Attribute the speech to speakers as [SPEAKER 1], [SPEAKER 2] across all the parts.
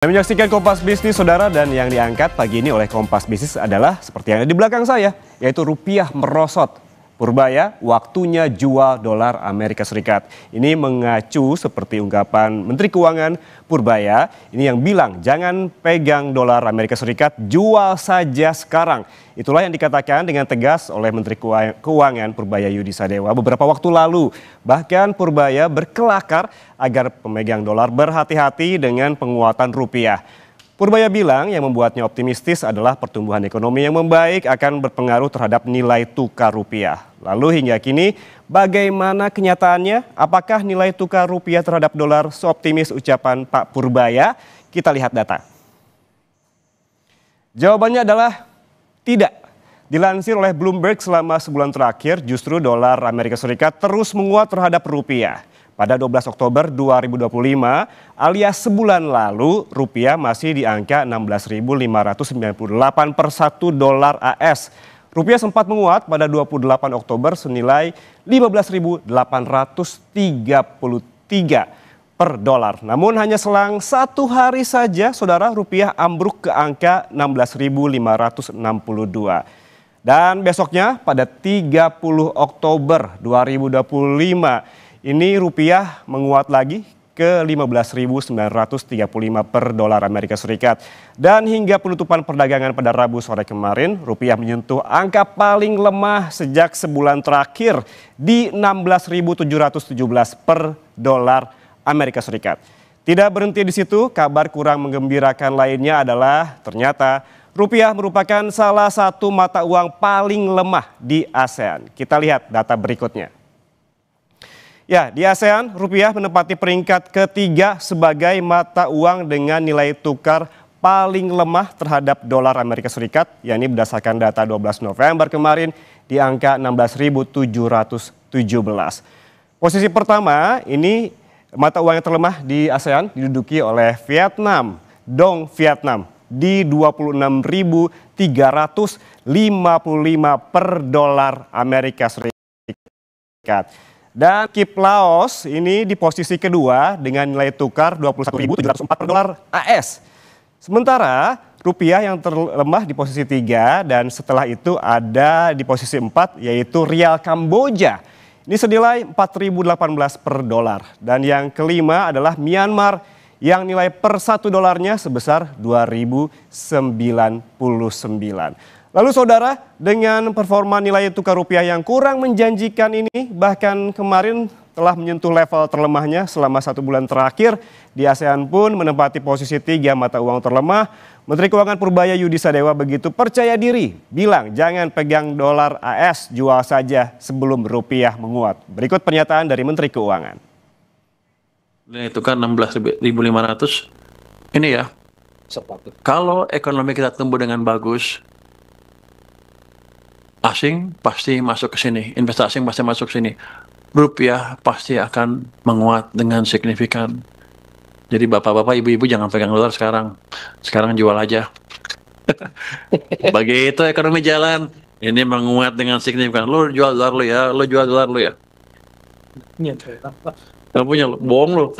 [SPEAKER 1] Anda menyaksikan Kompas Bisnis, saudara, dan yang diangkat pagi ini oleh Kompas Bisnis adalah seperti yang ada di belakang saya, yaitu rupiah merosot. Purbaya, waktunya jual dolar Amerika Serikat. Ini mengacu seperti ungkapan Menteri Keuangan Purbaya, ini yang bilang jangan pegang dolar Amerika Serikat, jual saja sekarang. Itulah yang dikatakan dengan tegas oleh Menteri Keuangan Purbaya Yudi Sadewa beberapa waktu lalu. Bahkan Purbaya berkelakar agar pemegang dolar berhati-hati dengan penguatan rupiah. Purbaya bilang yang membuatnya optimistis adalah pertumbuhan ekonomi yang membaik akan berpengaruh terhadap nilai tukar rupiah. Lalu hingga kini bagaimana kenyataannya? Apakah nilai tukar rupiah terhadap dolar seoptimis ucapan Pak Purbaya? Kita lihat data. Jawabannya adalah tidak. Dilansir oleh Bloomberg, selama sebulan terakhir justru dolar Amerika Serikat terus menguat terhadap rupiah. Pada 12 Oktober 2025 alias sebulan lalu, rupiah masih di angka 16.598 per 1 dolar AS. Rupiah sempat menguat pada 28 Oktober senilai 15.833 per dolar. Namun hanya selang satu hari saja, saudara, rupiah ambruk ke angka 16.562. Dan besoknya pada 30 Oktober 2025, ini rupiah menguat lagi ke 15.935 per dolar Amerika Serikat. Dan hingga penutupan perdagangan pada Rabu sore kemarin, rupiah menyentuh angka paling lemah sejak sebulan terakhir di 16.717 per dolar Amerika Serikat. Tidak berhenti di situ, kabar kurang menggembirakan lainnya adalah ternyata rupiah merupakan salah satu mata uang paling lemah di ASEAN. Kita lihat data berikutnya. Ya, di ASEAN, rupiah menempati peringkat ketiga sebagai mata uang dengan nilai tukar paling lemah terhadap dolar Amerika Serikat, yakni berdasarkan data 12 November kemarin di angka 16.717. Posisi pertama ini mata uang yang terlemah di ASEAN diduduki oleh Vietnam, Dong Vietnam di 26.355 per dolar Amerika Serikat. Dan Kip Laos ini di posisi kedua dengan nilai tukar 21.704 per dolar AS. Sementara rupiah yang terlemah di posisi 3 dan setelah itu ada di posisi 4 yaitu rial Kamboja. Ini senilai 4.018 per dolar. Dan yang kelima adalah Myanmar yang nilai per 1 dolarnya sebesar 2.099. Lalu saudara, dengan performa nilai tukar rupiah yang kurang menjanjikan ini, bahkan kemarin telah menyentuh level terlemahnya selama 1 bulan terakhir, di ASEAN pun menempati posisi 3 mata uang terlemah. Menteri Keuangan Purbaya Yudi Sadewa begitu percaya diri, bilang jangan pegang dolar AS, jual saja sebelum rupiah menguat. Berikut pernyataan dari Menteri Keuangan.
[SPEAKER 2] Nilai tukar 16.500, ini ya, kalau ekonomi kita tumbuh dengan bagus, asing pasti masuk ke sini, investasi asing pasti masuk ke sini. Rupiah pasti akan menguat dengan signifikan. Jadi bapak-bapak, ibu-ibu jangan pegang dolar sekarang. Sekarang jual aja. Begitu ekonomi jalan, ini menguat dengan signifikan. Lo jual dolar lo ya, lo jual dolar lo ya. Gak punya lo, bohong lo.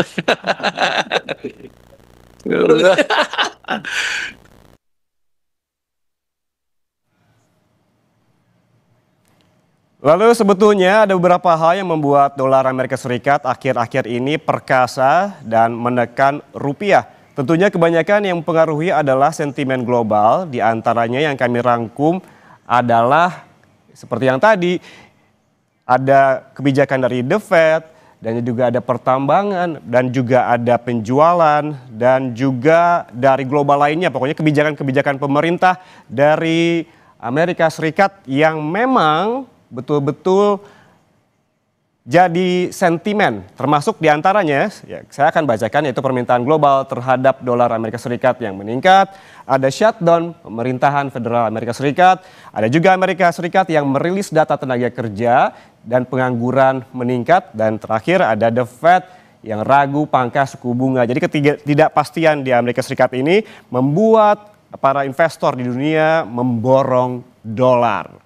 [SPEAKER 1] Lalu sebetulnya ada beberapa hal yang membuat dolar Amerika Serikat akhir-akhir ini perkasa dan menekan rupiah. Tentunya kebanyakan yang mempengaruhi adalah sentimen global, di antaranya yang kami rangkum adalah seperti yang tadi, ada kebijakan dari The Fed, dan juga ada pertambangan, dan juga ada penjualan, dan juga dari global lainnya, pokoknya kebijakan-kebijakan pemerintah dari Amerika Serikat yang memang betul-betul jadi sentimen, termasuk diantaranya, ya, saya akan bacakan, yaitu permintaan global terhadap dolar Amerika Serikat yang meningkat, ada shutdown pemerintahan federal Amerika Serikat, ada juga Amerika Serikat yang merilis data tenaga kerja dan pengangguran meningkat, dan terakhir ada The Fed yang ragu pangkas suku bunga. Jadi ketidakpastian di Amerika Serikat ini membuat para investor di dunia memborong dolar.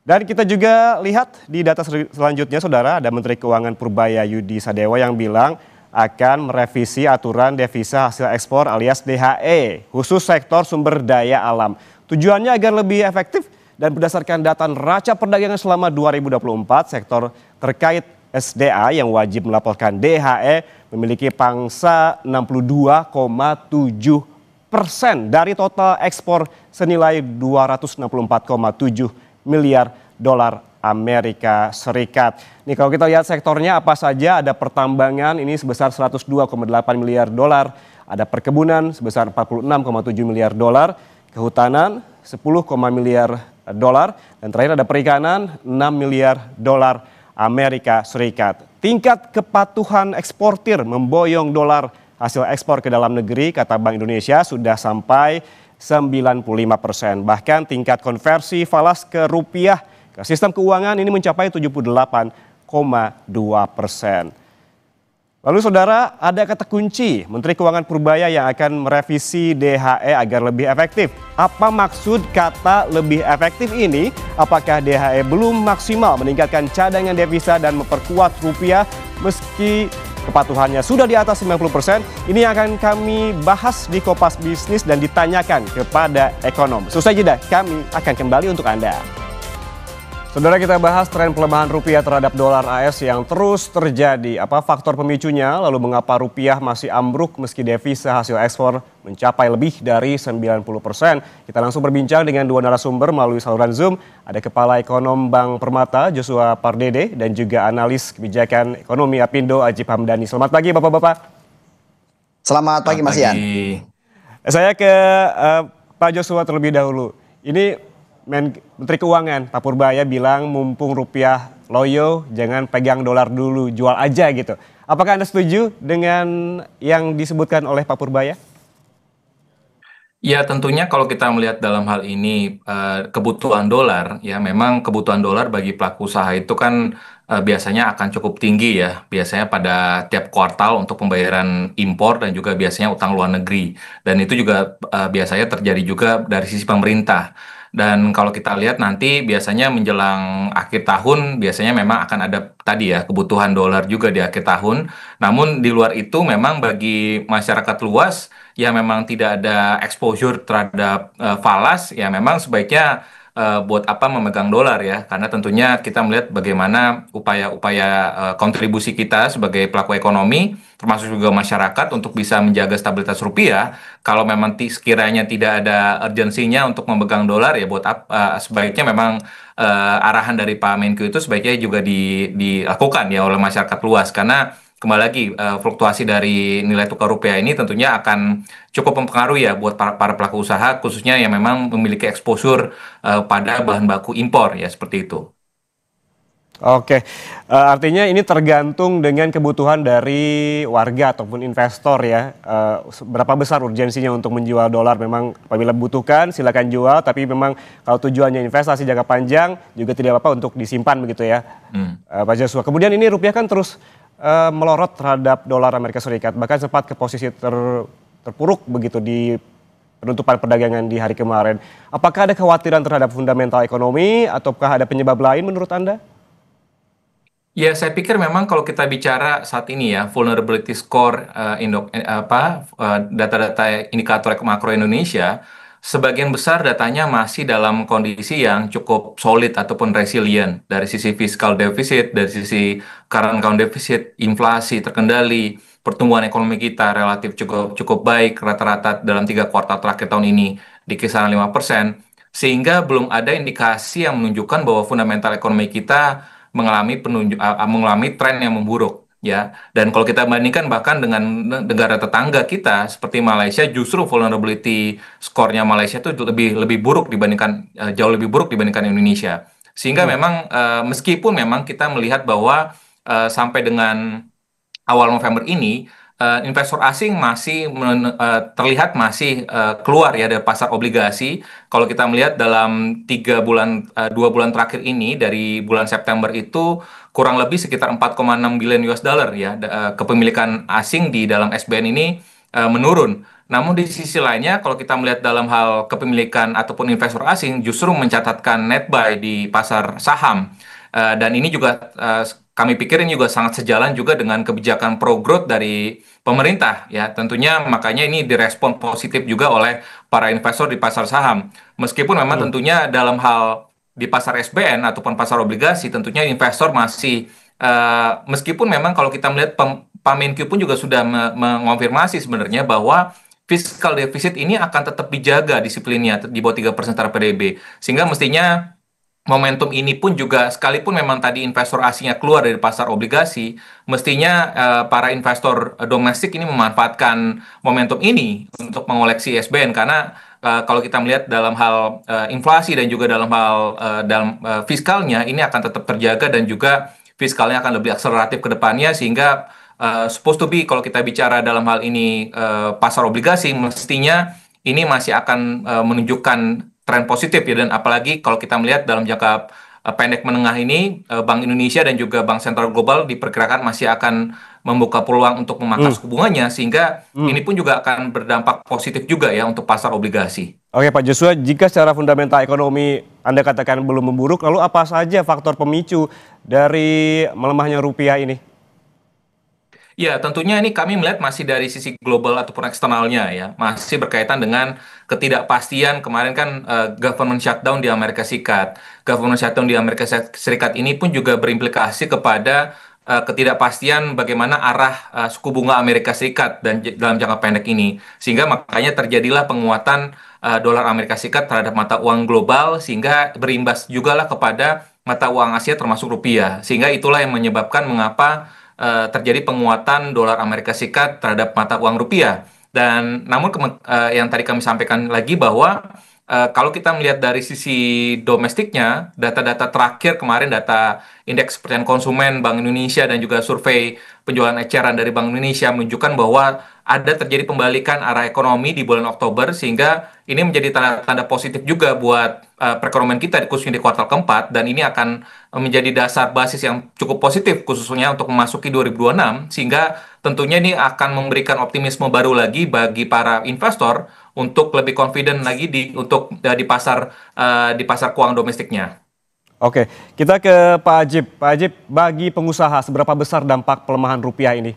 [SPEAKER 1] Dan kita juga lihat di data selanjutnya, saudara, ada Menteri Keuangan Purbaya Yudi Sadewa yang bilang akan merevisi aturan devisa hasil ekspor alias DHE, khusus sektor sumber daya alam. Tujuannya agar lebih efektif dan berdasarkan data neraca perdagangan selama 2024, sektor terkait SDA yang wajib melaporkan DHE memiliki pangsa 62,7% dari total ekspor senilai 264,7 miliar dolar Amerika Serikat. Nih kalau kita lihat sektornya apa saja, ada pertambangan ini sebesar 102,8 miliar dolar, ada perkebunan sebesar 46,7 miliar dolar, kehutanan 10, miliar dolar, dan terakhir ada perikanan 6 miliar dolar Amerika Serikat. Tingkat kepatuhan eksportir memboyong dolar hasil ekspor ke dalam negeri, kata Bank Indonesia, sudah sampai 95%. Bahkan tingkat konversi falas ke rupiah ke sistem keuangan ini mencapai 78,2%. Lalu saudara, ada kata kunci Menteri Keuangan Purbaya yang akan merevisi DHE agar lebih efektif. Apa maksud kata lebih efektif ini? Apakah DHE belum maksimal meningkatkan cadangan devisa dan memperkuat rupiah meski kepatuhannya sudah di atas 90%? Ini yang akan kami bahas di Kompas Bisnis dan ditanyakan kepada ekonom. Selesai jeda, kami akan kembali untuk Anda. Saudara, kita bahas tren pelemahan rupiah terhadap dolar AS yang terus terjadi. Apa faktor pemicunya? Lalu mengapa rupiah masih ambruk meski devisa hasil ekspor mencapai lebih dari 90%? Kita langsung berbincang dengan dua narasumber melalui saluran Zoom. Ada Kepala Ekonom Bank Permata Joshua Pardede dan juga analis kebijakan ekonomi Apindo Ajib Hamdani. Selamat pagi Bapak-Bapak.
[SPEAKER 3] Selamat pagi Mas Ian.
[SPEAKER 1] Saya ke Pak Joshua terlebih dahulu. Ini Menteri Keuangan Pak Purbaya bilang mumpung rupiah loyo jangan pegang dolar dulu, jual aja gitu. Apakah Anda setuju dengan yang disebutkan oleh Pak Purbaya?
[SPEAKER 4] Ya tentunya kalau kita melihat dalam hal ini kebutuhan dolar, ya memang kebutuhan dolar bagi pelaku usaha itu kan biasanya akan cukup tinggi ya. Biasanya pada tiap kuartal untuk pembayaran impor dan juga biasanya utang luar negeri. Dan itu juga biasanya terjadi juga dari sisi pemerintah. Dan kalau kita lihat nanti biasanya menjelang akhir tahun biasanya memang akan ada tadi ya kebutuhan dolar juga di akhir tahun. Namun di luar itu memang bagi masyarakat luas yang memang tidak ada exposure terhadap falas, ya memang sebaiknya buat apa memegang dolar ya, karena tentunya kita melihat bagaimana upaya-upaya kontribusi kita sebagai pelaku ekonomi, termasuk juga masyarakat untuk bisa menjaga stabilitas rupiah. Kalau memang sekiranya tidak ada urgensinya untuk memegang dolar ya buat sebaiknya memang arahan dari Pak Menko itu sebaiknya juga dilakukan ya oleh masyarakat luas, karena kembali lagi fluktuasi dari nilai tukar rupiah ini tentunya akan cukup mempengaruhi ya buat para pelaku usaha khususnya yang memang memiliki exposure pada bahan baku impor ya seperti itu.
[SPEAKER 1] Oke, artinya ini tergantung dengan kebutuhan dari warga ataupun investor ya. Berapa besar urgensinya untuk menjual dolar, memang apabila butuhkan silakan jual, tapi memang kalau tujuannya investasi jangka panjang juga tidak apa-apa untuk disimpan begitu ya. Pak Joshua, kemudian ini rupiah kan terus melorot terhadap dolar Amerika Serikat, bahkan sempat ke posisi terpuruk begitu di penutupan perdagangan di hari kemarin. Apakah ada kekhawatiran terhadap fundamental ekonomi ataukah ada penyebab lain menurut Anda?
[SPEAKER 4] Ya, saya pikir memang kalau kita bicara saat ini ya, vulnerability score data-data indikator makro Indonesia, sebagian besar datanya masih dalam kondisi yang cukup solid ataupun resilient dari sisi fiscal deficit, dari sisi current account deficit, inflasi terkendali, pertumbuhan ekonomi kita relatif cukup baik, rata-rata dalam 3 kuartal terakhir tahun ini di kisaran 5%, sehingga belum ada indikasi yang menunjukkan bahwa fundamental ekonomi kita mengalami tren yang memburuk ya. Dan kalau kita bandingkan bahkan dengan negara tetangga kita seperti Malaysia, justru vulnerability skornya Malaysia itu lebih buruk dibandingkan jauh lebih buruk dibandingkan Indonesia. Sehingga memang meskipun memang kita melihat bahwa sampai dengan awal November ini investor asing masih terlihat masih keluar ya dari pasar obligasi. Kalau kita melihat dalam 2 bulan terakhir ini dari bulan September itu kurang lebih sekitar 4,6 billion US dollar ya kepemilikan asing di dalam SBN ini menurun. Namun di sisi lainnya kalau kita melihat dalam hal kepemilikan ataupun investor asing justru mencatatkan net buy di pasar saham. Dan ini juga kami pikir ini juga sangat sejalan juga dengan kebijakan pro growth dari pemerintah ya. Tentunya makanya ini direspon positif juga oleh para investor di pasar saham. Meskipun memang tentunya dalam hal di pasar SBN ataupun pasar obligasi tentunya investor masih meskipun memang kalau kita melihat Pak Menkyu pun juga sudah mengonfirmasi sebenarnya bahwa fiskal defisit ini akan tetap dijaga disiplinnya di bawah 3% terhadap PDB. Sehingga mestinya momentum ini pun juga sekalipun memang tadi investor asingnya keluar dari pasar obligasi, mestinya para investor domestik ini memanfaatkan momentum ini untuk mengoleksi SBN karena kalau kita melihat dalam hal inflasi dan juga dalam hal fiskalnya ini akan tetap terjaga dan juga fiskalnya akan lebih akseleratif ke depannya sehingga supposed to be kalau kita bicara dalam hal ini pasar obligasi mestinya ini masih akan menunjukkan tren positif ya dan apalagi kalau kita melihat dalam jangka pendek menengah ini Bank Indonesia dan juga Bank Sentral Global diperkirakan masih akan membuka peluang untuk memangkas suku bunganya sehingga ini pun juga akan berdampak positif juga ya untuk pasar obligasi.
[SPEAKER 1] Oke Pak Joshua, jika secara fundamental ekonomi Anda katakan belum memburuk, lalu apa saja faktor pemicu dari melemahnya rupiah ini?
[SPEAKER 4] Ya, tentunya ini kami melihat masih dari sisi global ataupun eksternalnya ya. Masih berkaitan dengan ketidakpastian kemarin kan government shutdown di Amerika Serikat. Government shutdown di Amerika Serikat ini pun juga berimplikasi kepada ketidakpastian bagaimana arah suku bunga Amerika Serikat dan dalam jangka pendek ini. Sehingga makanya terjadilah penguatan dolar Amerika Serikat terhadap mata uang global sehingga berimbas juga lah kepada mata uang Asia termasuk rupiah. Sehingga itulah yang menyebabkan mengapa terjadi penguatan dolar Amerika Serikat terhadap mata uang rupiah. Dan namun yang tadi kami sampaikan lagi bahwa kalau kita melihat dari sisi domestiknya, data-data terakhir kemarin data indeks kepercayaan konsumen Bank Indonesia dan juga survei penjualan eceran dari Bank Indonesia menunjukkan bahwa ada terjadi pembalikan arah ekonomi di bulan Oktober sehingga ini menjadi tanda-tanda positif juga buat perekonomian kita khususnya di kuartal keempat dan ini akan menjadi dasar basis yang cukup positif khususnya untuk memasuki 2026 sehingga tentunya ini akan memberikan optimisme baru lagi bagi para investor untuk lebih confident lagi di pasar keuangan domestiknya.
[SPEAKER 1] Oke, kita ke Pak Ajib. Pak Ajib, bagi pengusaha seberapa besar dampak pelemahan rupiah ini?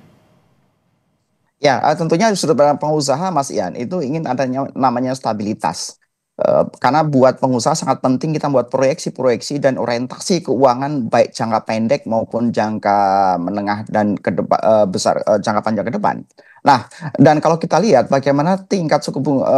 [SPEAKER 3] Ya, tentunya sebagai pengusaha Mas Ian itu ingin adanya namanya stabilitas. Karena buat pengusaha sangat penting kita buat proyeksi-proyeksi dan orientasi keuangan baik jangka pendek maupun jangka menengah dan jangka panjang ke depan. Nah, dan kalau kita lihat bagaimana tingkat suku bunga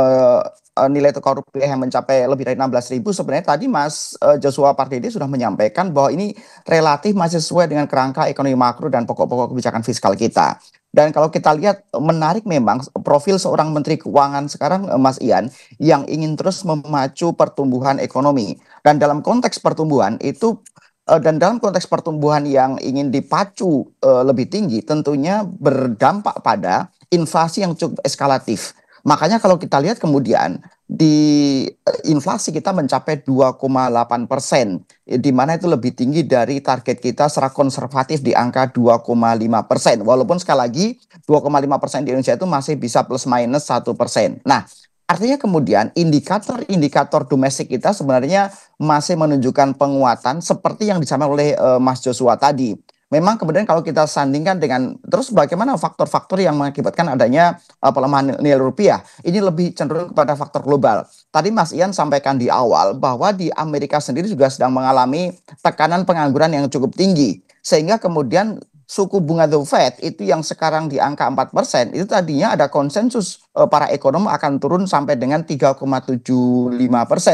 [SPEAKER 3] nilai tukar rupiah yang mencapai lebih dari 16.000 sebenarnya tadi Mas Joshua Pardede sudah menyampaikan bahwa ini relatif masih sesuai dengan kerangka ekonomi makro dan pokok-pokok kebijakan fiskal kita. Dan kalau kita lihat menarik memang profil seorang Menteri Keuangan sekarang Mas Ian yang ingin terus memacu pertumbuhan ekonomi. Dan dalam konteks pertumbuhan itu dan dalam konteks pertumbuhan yang ingin dipacu lebih tinggi tentunya berdampak pada inflasi yang cukup eskalatif. Makanya kalau kita lihat kemudian di inflasi kita mencapai 2,8%, di mana itu lebih tinggi dari target kita secara konservatif di angka 2,5%. Walaupun sekali lagi 2,5% di Indonesia itu masih bisa plus minus 1%. Nah, artinya kemudian indikator-indikator domestik kita sebenarnya masih menunjukkan penguatan seperti yang disampaikan oleh Mas Joshua tadi. Memang kemudian kalau kita sandingkan dengan terus bagaimana faktor-faktor yang mengakibatkan adanya pelemahan nilai rupiah, ini lebih cenderung kepada faktor global. Tadi Mas Ian sampaikan di awal bahwa di Amerika sendiri juga sedang mengalami tekanan pengangguran yang cukup tinggi. Sehingga kemudian suku bunga The Fed itu yang sekarang di angka 4%, itu tadinya ada konsensus para ekonom akan turun sampai dengan 3,75%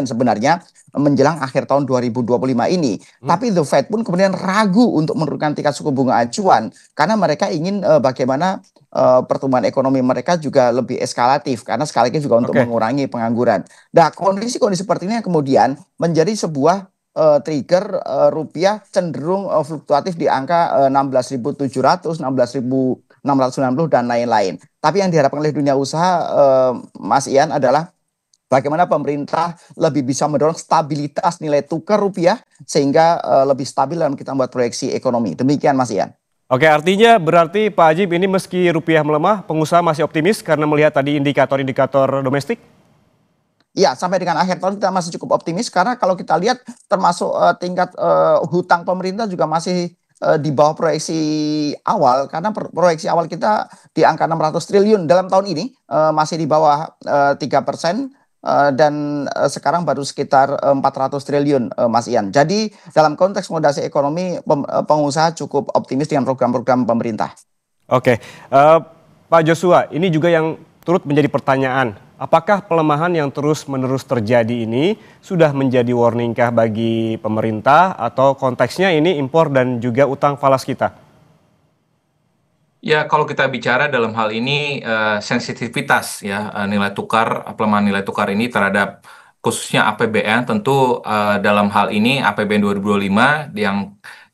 [SPEAKER 3] sebenarnya menjelang akhir tahun 2025 ini. Tapi The Fed pun kemudian ragu untuk menurunkan tingkat suku bunga acuan karena mereka ingin bagaimana pertumbuhan ekonomi mereka juga lebih eskalatif karena sekali lagi juga untuk mengurangi pengangguran. Nah, kondisi-kondisi seperti ini yang kemudian menjadi sebuah trigger rupiah cenderung fluktuatif di angka 16.700, 16.690 dan lain-lain. Tapi yang diharapkan oleh dunia usaha Mas Ian adalah bagaimana pemerintah lebih bisa mendorong stabilitas nilai tukar rupiah sehingga lebih stabil dalam kita membuat proyeksi ekonomi. Demikian Mas Ian.
[SPEAKER 1] Oke, artinya berarti Pak Ajib ini meski rupiah melemah, pengusaha masih optimis karena melihat tadi indikator-indikator domestik?
[SPEAKER 3] Ya, sampai dengan akhir tahun kita masih cukup optimis karena kalau kita lihat termasuk tingkat hutang pemerintah juga masih di bawah proyeksi awal karena proyeksi awal kita di angka 600 triliun dalam tahun ini masih di bawah 3%. Dan sekarang baru sekitar 400 triliun, Mas Ian. Jadi dalam konteks moderasi ekonomi, pengusaha cukup optimis dengan program-program pemerintah.
[SPEAKER 1] Oke, Pak Joshua, ini juga yang turut menjadi pertanyaan. Apakah pelemahan yang terus-menerus terjadi ini sudah menjadi warning kah bagi pemerintah atau konteksnya ini impor dan juga utang falas kita?
[SPEAKER 4] Ya, kalau kita bicara dalam hal ini sensitivitas ya nilai tukar, pelemahan nilai tukar ini terhadap khususnya APBN tentu dalam hal ini APBN 2025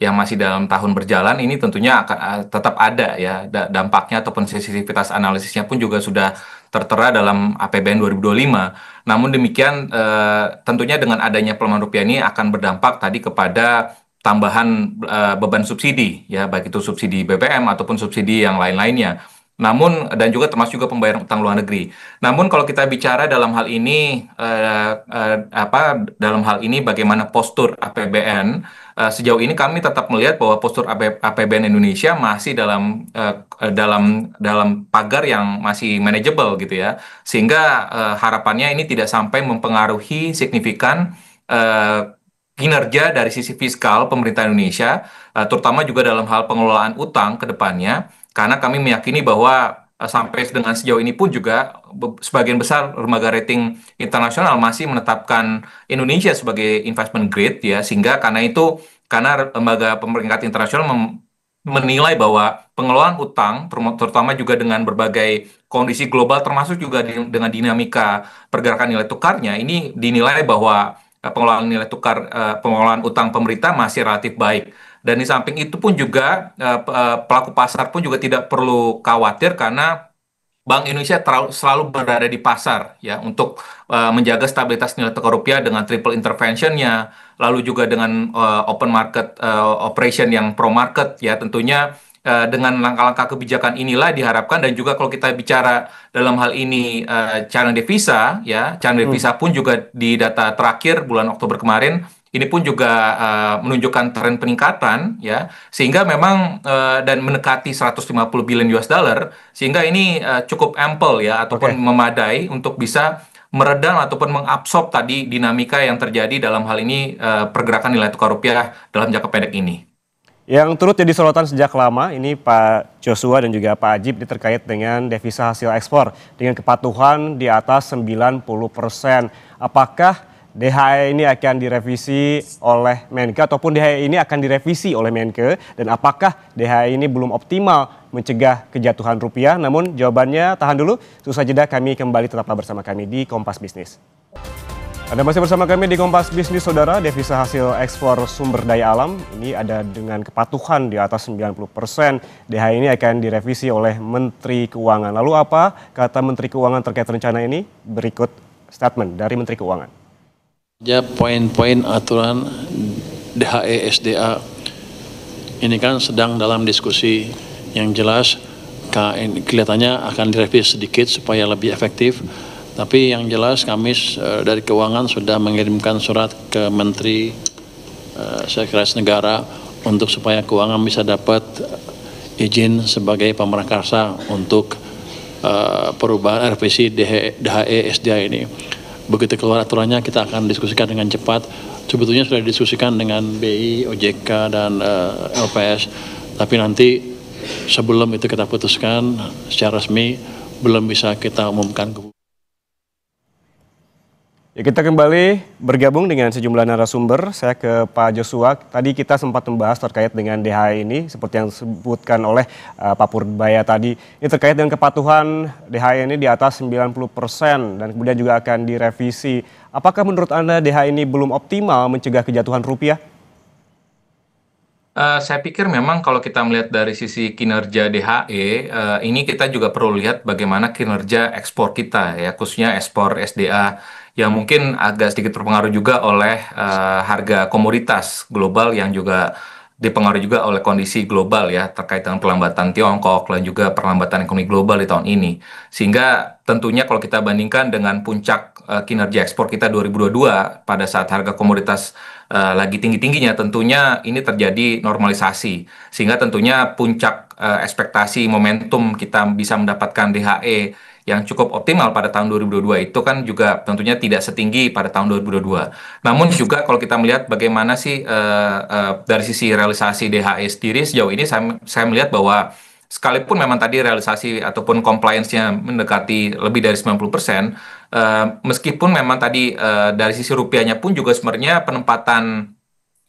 [SPEAKER 4] yang masih dalam tahun berjalan ini tentunya akan tetap ada ya dampaknya ataupun sensitivitas analisisnya pun juga sudah tertera dalam APBN 2025. Namun demikian tentunya dengan adanya pelemahan rupiah ini akan berdampak tadi kepada tambahan beban subsidi ya baik itu subsidi BBM ataupun subsidi yang lain-lainnya. Namun dan juga termasuk juga pembayaran utang luar negeri. Namun kalau kita bicara dalam hal ini dalam hal ini bagaimana postur APBN sejauh ini kami tetap melihat bahwa postur APBN Indonesia masih dalam pagar yang masih manageable gitu ya. Sehingga harapannya ini tidak sampai mempengaruhi signifikan kinerja dari sisi fiskal pemerintah Indonesia, terutama juga dalam hal pengelolaan utang ke depannya, karena kami meyakini bahwa sampai dengan sejauh ini pun juga sebagian besar lembaga rating internasional masih menetapkan Indonesia sebagai investment grade ya, sehingga karena lembaga pemeringkat internasional menilai bahwa pengelolaan utang, terutama juga dengan berbagai kondisi global, termasuk juga dengan dinamika pergerakan nilai tukarnya, ini dinilai bahwa pengelolaan nilai tukar, pengelolaan utang pemerintah masih relatif baik. Dan di samping itu pun juga pelaku pasar pun juga tidak perlu khawatir karena Bank Indonesia selalu berada di pasar ya untuk menjaga stabilitas nilai tukar rupiah dengan triple interventionnya, lalu juga dengan open market operation yang pro market ya tentunya. Dengan langkah-langkah kebijakan inilah diharapkan dan juga kalau kita bicara dalam hal ini cadangan devisa ya cadangan devisa pun juga di data terakhir bulan Oktober kemarin ini pun juga menunjukkan tren peningkatan ya sehingga memang dan mendekati 150 billion US dollar sehingga ini cukup ample ya ataupun memadai untuk bisa meredam ataupun mengabsorb tadi dinamika yang terjadi dalam hal ini pergerakan nilai tukar rupiah dalam jangka pendek ini.
[SPEAKER 1] Yang turut jadi sorotan sejak lama ini Pak Joshua dan juga Pak Ajib terkait dengan devisa hasil ekspor dengan kepatuhan di atas 90%. Apakah DHE ini akan direvisi oleh Menke ataupun DHE ini akan direvisi oleh Menke dan apakah DHE ini belum optimal mencegah kejatuhan rupiah? Namun jawabannya tahan dulu, sesaat jeda kami kembali tetaplah bersama kami di Kompas Bisnis. Anda masih bersama kami di Kompas Bisnis, Saudara. Devisa hasil ekspor sumber daya alam ini ada dengan kepatuhan di atas 90%. DHE ini akan direvisi oleh Menteri Keuangan. Lalu apa kata Menteri Keuangan terkait rencana ini? Berikut statement dari Menteri Keuangan.
[SPEAKER 2] Ya, poin-poin aturan DHE SDA ini kan sedang dalam diskusi yang jelas kelihatannya akan direvisi sedikit supaya lebih efektif. Tapi yang jelas kami dari Keuangan sudah mengirimkan surat ke Menteri Sekretaris Negara untuk supaya Keuangan bisa dapat izin sebagai pemrakarsa untuk perubahan revisi DHE SDA ini. Begitu keluar aturannya kita akan diskusikan dengan cepat. Sebetulnya sudah didiskusikan dengan BI, OJK, dan LPS. Tapi nanti sebelum itu kita putuskan secara resmi belum bisa kita umumkan.
[SPEAKER 1] Ya, kita kembali bergabung dengan sejumlah narasumber. Saya ke Pak Joshua. Tadi kita sempat membahas terkait dengan DHE ini, seperti yang disebutkan oleh Pak Purbaya tadi. Ini terkait dengan kepatuhan DHE ini di atas 90% dan kemudian juga akan direvisi. Apakah menurut Anda DHE ini belum optimal mencegah kejatuhan rupiah?
[SPEAKER 4] Saya pikir memang kalau kita melihat dari sisi kinerja DHE, ini kita juga perlu lihat bagaimana kinerja ekspor kita ya, khususnya ekspor SDA yang mungkin agak sedikit terpengaruh juga oleh harga komoditas global yang juga dipengaruhi juga oleh kondisi global ya terkait dengan pelambatan Tiongkok dan juga perlambatan ekonomi global di tahun ini. Sehingga tentunya kalau kita bandingkan dengan puncak kinerja ekspor kita 2022 pada saat harga komoditas lagi tinggi-tingginya, tentunya ini terjadi normalisasi. Sehingga tentunya puncak ekspektasi momentum kita bisa mendapatkan DHE yang cukup optimal pada tahun 2022 itu kan juga tentunya tidak setinggi pada tahun 2022. Namun juga kalau kita melihat bagaimana sih dari sisi realisasi DHE sendiri sejauh ini saya melihat bahwa sekalipun memang tadi realisasi ataupun compliance-nya mendekati lebih dari 90%, meskipun memang tadi dari sisi rupiahnya pun juga sebenarnya penempatan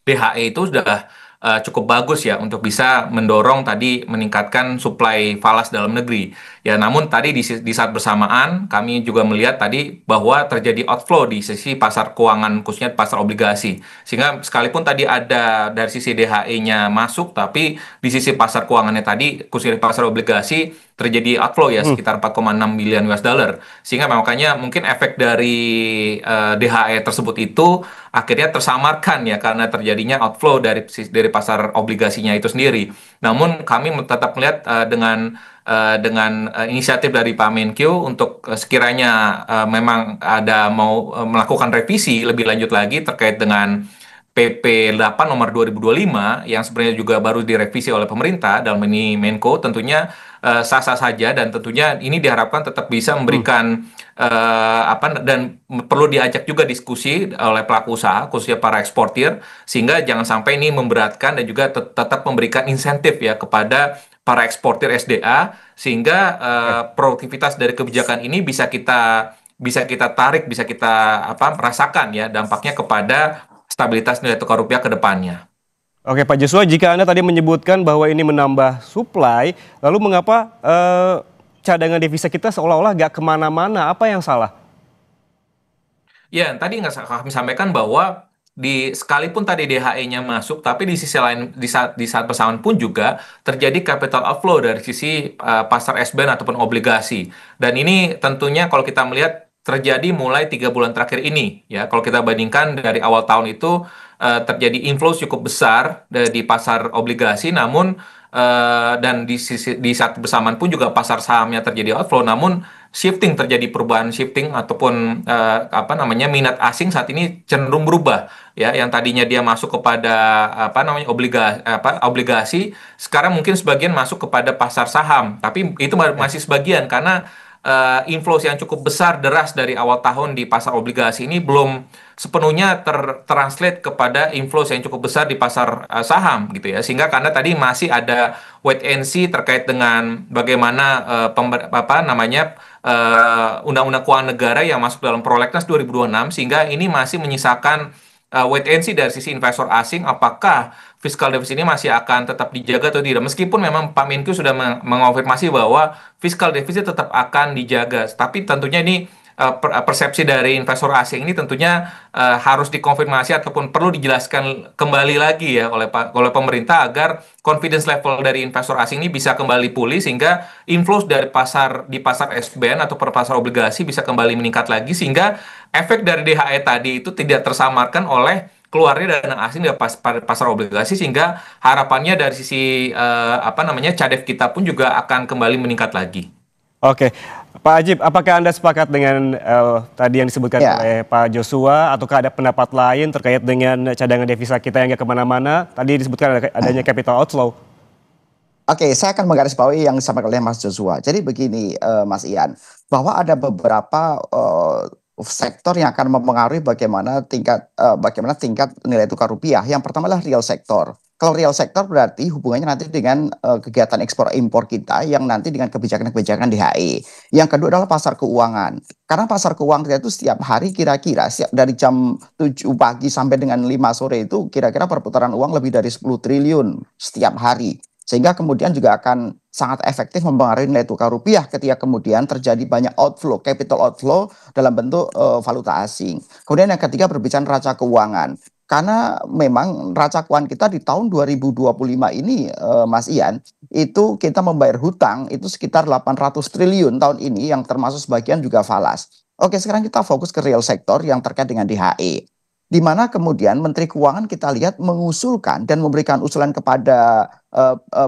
[SPEAKER 4] DHE itu sudah cukup bagus ya untuk bisa mendorong tadi meningkatkan suplai falas dalam negeri. Ya, namun tadi di saat bersamaan kami juga melihat tadi bahwa terjadi outflow di sisi pasar keuangan khususnya pasar obligasi. Sehingga sekalipun tadi ada dari sisi DHE-nya masuk, tapi di sisi pasar keuangannya tadi khususnya di pasar obligasi terjadi outflow ya sekitar 4,6 miliar US dollar. Sehingga makanya mungkin efek dari DHE tersebut itu akhirnya tersamarkan ya karena terjadinya outflow dari pasar obligasinya itu sendiri. Namun kami tetap melihat dengan inisiatif dari Pak Menkyu untuk sekiranya memang ada mau melakukan revisi lebih lanjut lagi terkait dengan PP 8 nomor 2025 yang sebenarnya juga baru direvisi oleh pemerintah dalam ini Menko, tentunya sah-sah saja dan tentunya ini diharapkan tetap bisa memberikan dan perlu diajak juga diskusi oleh pelaku usaha khususnya para eksportir sehingga jangan sampai ini memberatkan dan juga tetap memberikan insentif ya kepada para eksportir SDA sehingga produktivitas dari kebijakan ini bisa kita tarik, bisa kita merasakan ya dampaknya kepada stabilitas nilai tukar rupiah ke depannya.
[SPEAKER 1] Oke Pak Joshua, jika Anda tadi menyebutkan bahwa ini menambah supply, lalu mengapa cadangan devisa kita seolah-olah nggak kemana-mana? Apa yang salah?
[SPEAKER 4] Ya, tadi nggak kami sampaikan bahwa sekalipun tadi DHE-nya masuk, tapi di sisi lain di saat bersamaan pun juga terjadi capital outflow dari sisi pasar S-bond ataupun obligasi. Dan ini tentunya kalau kita melihat terjadi mulai 3 bulan terakhir ini ya. Kalau kita bandingkan dari awal tahun itu terjadi inflow cukup besar di pasar obligasi, namun dan di saat bersamaan pun juga pasar sahamnya terjadi outflow, namun terjadi perubahan shifting ataupun minat asing saat ini cenderung berubah ya, yang tadinya dia masuk kepada obligasi sekarang mungkin sebagian masuk kepada pasar saham, tapi itu masih sebagian karena inflows yang cukup besar deras dari awal tahun di pasar obligasi ini belum sepenuhnya translate kepada inflows yang cukup besar di pasar saham gitu ya, sehingga karena tadi masih ada wait and see terkait dengan bagaimana undang-undang keuangan negara yang masuk dalam prolegnas 2026 sehingga ini masih menyisakan wait and see dari sisi investor asing apakah fiscal deficit ini masih akan tetap dijaga atau tidak. Meskipun memang Pak Menkyu sudah mengonfirmasi bahwa fiscal deficit tetap akan dijaga, tapi tentunya ini persepsi dari investor asing ini tentunya harus dikonfirmasi ataupun perlu dijelaskan kembali lagi ya oleh pemerintah agar confidence level dari investor asing ini bisa kembali pulih sehingga inflows di pasar S-bond atau pasar obligasi bisa kembali meningkat lagi sehingga efek dari DHE tadi itu tidak tersamarkan oleh keluarnya dana asing di pasar obligasi sehingga harapannya dari sisi cadef kita pun juga akan kembali meningkat lagi.
[SPEAKER 1] Oke, Pak Ajib, apakah Anda sepakat dengan tadi yang disebutkan oleh Pak Joshua ataukah ada pendapat lain terkait dengan cadangan devisa kita yang nggak kemana-mana? Tadi disebutkan adanya capital outflow.
[SPEAKER 3] Oke, saya akan menggarisbawahi yang disampaikan oleh Mas Joshua. Jadi begini, Mas Ian, bahwa ada beberapa sektor yang akan mempengaruhi bagaimana tingkat nilai tukar rupiah. Yang pertama adalah real sektor. Kalau real sektor berarti hubungannya nanti dengan kegiatan ekspor impor kita yang nanti dengan kebijakan-kebijakan DHE. Yang kedua adalah pasar keuangan. Karena pasar keuangan kita itu setiap hari kira-kira dari jam 7 pagi sampai dengan 5 sore itu kira-kira perputaran uang lebih dari 10 triliun setiap hari. Sehingga kemudian juga akan sangat efektif mempengaruhi nilai tukar rupiah ketika kemudian terjadi banyak outflow, capital outflow dalam bentuk valuta asing. Kemudian yang ketiga berbicara neraca keuangan. Karena memang neraca keuangan kita di tahun 2025 ini, Mas Ian, itu kita membayar hutang itu sekitar 800 triliun tahun ini yang termasuk sebagian juga falas. Oke, sekarang kita fokus ke real sektor yang terkait dengan DHE. di mana kemudian Menteri Keuangan kita lihat mengusulkan dan memberikan usulan kepada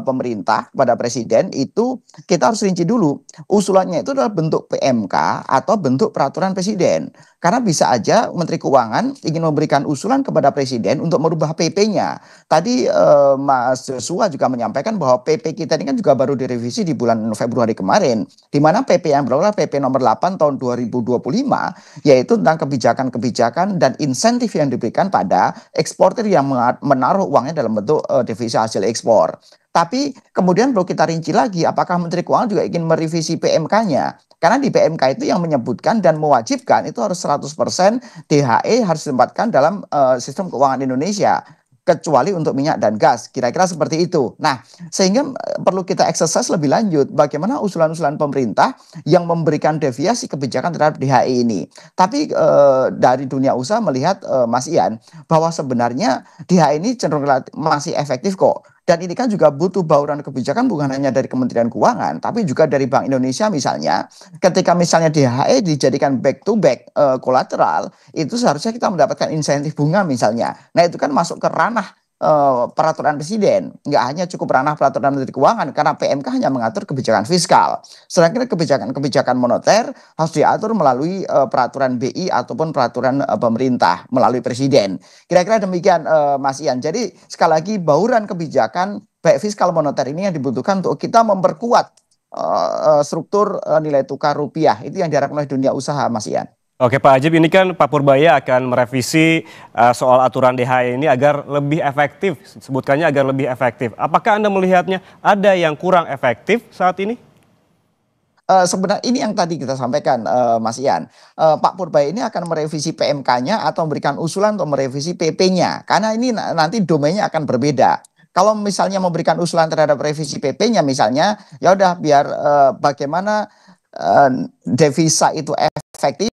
[SPEAKER 3] pemerintah, kepada Presiden, itu kita harus rinci dulu. Usulannya itu adalah bentuk PMK atau bentuk peraturan Presiden. Karena bisa aja Menteri Keuangan ingin memberikan usulan kepada Presiden untuk merubah PP-nya. Tadi Mas Joshua juga menyampaikan bahwa PP kita ini kan juga baru direvisi di bulan Februari kemarin, di mana PP yang berulang PP nomor 8 tahun 2025, yaitu tentang kebijakan-kebijakan dan insentif yang diberikan pada eksportir yang menaruh uangnya dalam bentuk devisa hasil ekspor. Tapi kemudian perlu kita rinci lagi, apakah Menteri Keuangan juga ingin merevisi PMK-nya? Karena di PMK itu yang menyebutkan dan mewajibkan itu harus 100% DHE harus ditempatkan dalam sistem keuangan Indonesia, kecuali untuk minyak dan gas. Kira-kira seperti itu. Nah, sehingga perlu kita exercise lebih lanjut bagaimana usulan-usulan pemerintah yang memberikan deviasi kebijakan terhadap DHE ini. Tapi dari dunia usaha melihat Mas Ian, bahwa sebenarnya DHE ini cenderung masih efektif kok. Dan ini kan juga butuh bauran kebijakan bukan hanya dari Kementerian Keuangan, tapi juga dari Bank Indonesia misalnya. Ketika misalnya DHE dijadikan back to back kolateral, itu seharusnya kita mendapatkan insentif bunga misalnya. Nah itu kan masuk ke ranah peraturan Presiden, nggak hanya cukup ranah peraturan Menteri Keuangan, karena PMK hanya mengatur kebijakan fiskal. Sedangkan kebijakan-kebijakan moneter harus diatur melalui peraturan BI ataupun peraturan pemerintah melalui Presiden. Kira-kira demikian Mas Ian. Jadi sekali lagi bauran kebijakan baik fiskal moneter ini yang dibutuhkan untuk kita memperkuat struktur nilai tukar rupiah. Itu yang diharapkan oleh dunia usaha, Mas Ian.
[SPEAKER 1] Oke Pak Ajib, ini kan Pak Purbaya akan merevisi soal aturan DHE ini agar lebih efektif, sebutkannya agar lebih efektif. Apakah Anda melihatnya ada yang kurang efektif saat ini?
[SPEAKER 3] Sebenarnya ini yang tadi kita sampaikan Mas Ian. Pak Purbaya ini akan merevisi PMK-nya atau memberikan usulan untuk merevisi PP-nya. Karena ini nanti domainnya akan berbeda. Kalau misalnya memberikan usulan terhadap revisi PP-nya misalnya, ya udah biar bagaimana devisa itu efektif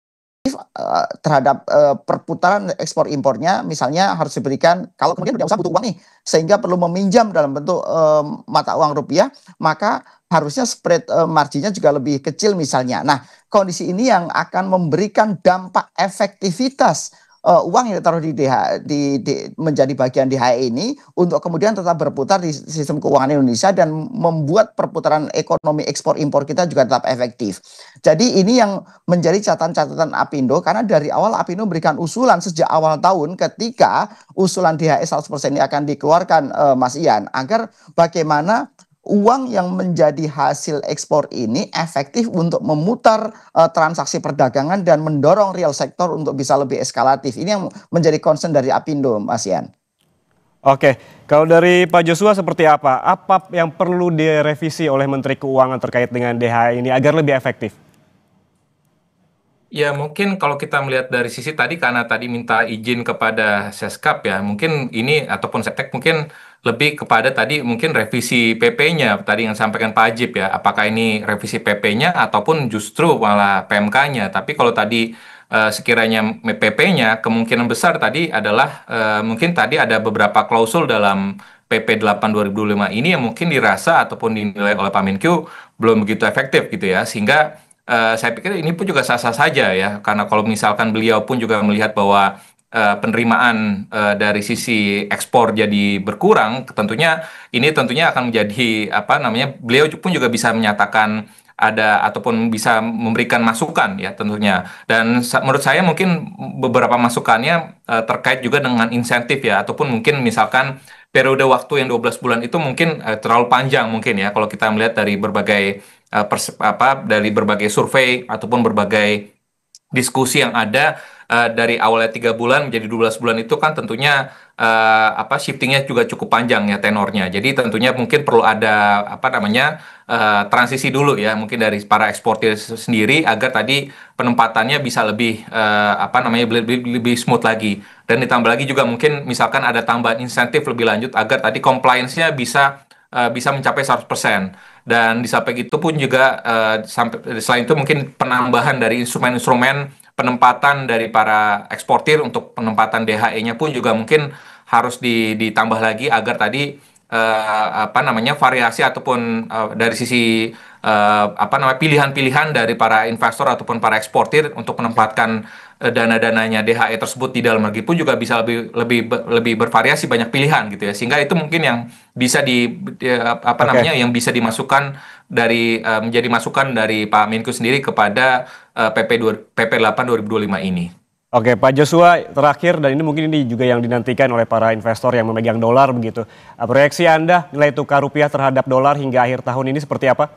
[SPEAKER 3] terhadap perputaran ekspor impornya misalnya harus diberikan, kalau kemudian dunia usaha butuh uang nih sehingga perlu meminjam dalam bentuk mata uang rupiah, maka harusnya spread marginnya juga lebih kecil misalnya. Nah, kondisi ini yang akan memberikan dampak efektivitas uang yang ditaruh di menjadi bagian DHE ini untuk kemudian tetap berputar di sistem keuangan Indonesia dan membuat perputaran ekonomi ekspor impor kita juga tetap efektif. Jadi ini yang menjadi catatan-catatan Apindo, karena dari awal Apindo memberikan usulan sejak awal tahun ketika usulan DHE 100% ini akan dikeluarkan Mas Ian, agar bagaimana uang yang menjadi hasil ekspor ini efektif untuk memutar transaksi perdagangan dan mendorong real sektor untuk bisa lebih eskalatif. Ini yang menjadi concern dari Apindo, Mas Ian.
[SPEAKER 1] Oke, kalau dari Pak Joshua seperti apa? Apa yang perlu direvisi oleh Menteri Keuangan terkait dengan DHE ini agar lebih efektif?
[SPEAKER 4] Ya mungkin kalau kita melihat dari sisi tadi, karena tadi minta izin kepada Seskap ya, mungkin ini ataupun Setnek mungkin lebih kepada tadi mungkin revisi PP-nya tadi yang sampaikan Pak Ajib ya, apakah ini revisi PP-nya ataupun justru malah PMK-nya. Tapi kalau tadi sekiranya PP-nya kemungkinan besar tadi adalah mungkin tadi ada beberapa klausul dalam PP 8 2025 ini yang mungkin dirasa ataupun dinilai oleh Pak Menkyu belum begitu efektif gitu ya, sehingga saya pikir ini pun juga sah-sah saja ya, karena kalau misalkan beliau pun juga melihat bahwa penerimaan dari sisi ekspor jadi berkurang, tentunya akan menjadi apa namanya, beliau pun juga bisa menyatakan ada ataupun bisa memberikan masukan ya tentunya. Dan menurut saya mungkin beberapa masukannya terkait juga dengan insentif ya, ataupun mungkin misalkan periode waktu yang 12 bulan itu mungkin terlalu panjang mungkin ya, kalau kita melihat dari berbagai dari berbagai survei ataupun berbagai diskusi yang ada, dari awalnya 3 bulan menjadi 12 bulan itu kan tentunya shiftingnya juga cukup panjang ya tenornya. Jadi tentunya mungkin perlu ada transisi dulu ya, mungkin dari para eksportir sendiri agar tadi penempatannya bisa lebih lebih smooth lagi. Dan ditambah lagi juga mungkin misalkan ada tambahan insentif lebih lanjut agar tadi compliance-nya bisa mencapai 100%. Dan di samping itu pun juga selain itu mungkin penambahan dari instrumen-instrumen penempatan dari para eksportir untuk penempatan DHE-nya pun juga mungkin harus ditambah lagi agar tadi variasi ataupun dari sisi pilihan-pilihan dari para investor ataupun para eksportir untuk menempatkan dana-dananya DHE tersebut di dalam negeri pun juga bisa lebih bervariasi, banyak pilihan gitu ya. Sehingga itu mungkin yang bisa yang bisa dimasukkan dari menjadi masukan dari Pak Menko sendiri kepada PP 8 2025 ini.
[SPEAKER 1] Oke, Pak Joshua, terakhir, dan ini mungkin ini juga yang dinantikan oleh para investor yang memegang dolar begitu. Proyeksi Anda nilai tukar rupiah terhadap dolar hingga akhir tahun ini seperti apa?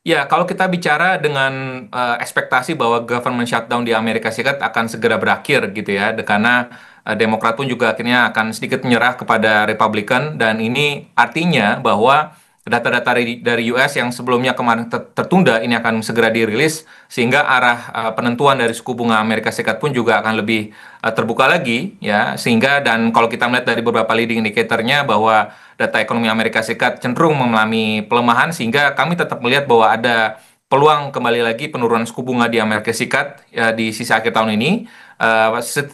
[SPEAKER 4] Ya, kalau kita bicara dengan ekspektasi bahwa government shutdown di Amerika Serikat akan segera berakhir gitu ya, karena Demokrat pun juga akhirnya akan sedikit menyerah kepada Republikan, dan ini artinya bahwa data-data dari US yang sebelumnya kemarin tertunda ini akan segera dirilis, sehingga arah penentuan dari suku bunga Amerika Serikat pun juga akan lebih terbuka lagi ya, sehingga dan kalau kita melihat dari beberapa leading indicator-nya bahwa data ekonomi Amerika Serikat cenderung mengalami pelemahan, sehingga kami tetap melihat bahwa ada peluang kembali lagi penurunan suku bunga di Amerika Serikat ya, di sisi akhir tahun ini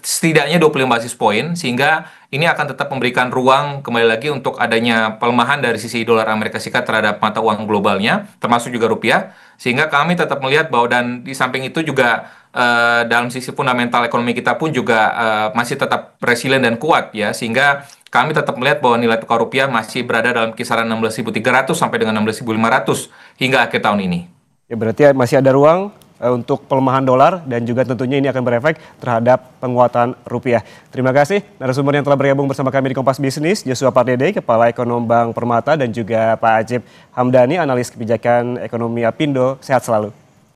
[SPEAKER 4] setidaknya 25 basis poin, sehingga ini akan tetap memberikan ruang kembali lagi untuk adanya pelemahan dari sisi dolar Amerika Serikat terhadap mata uang globalnya, termasuk juga rupiah, sehingga kami tetap melihat bahwa dan di samping itu juga dalam sisi fundamental ekonomi kita pun juga masih tetap resilient dan kuat ya, sehingga kami tetap melihat bahwa nilai tukar rupiah masih berada dalam kisaran 16.300 sampai dengan 16.500 hingga akhir tahun ini.
[SPEAKER 1] Ya, berarti masih ada ruang untuk pelemahan dolar dan juga tentunya ini akan berefek terhadap penguatan rupiah. Terima kasih narasumber yang telah bergabung bersama kami di Kompas Bisnis, Joshua Pardede, Kepala Ekonom Bank Permata, dan juga Pak Ajib Hamdani, analis kebijakan ekonomi Apindo. Sehat selalu.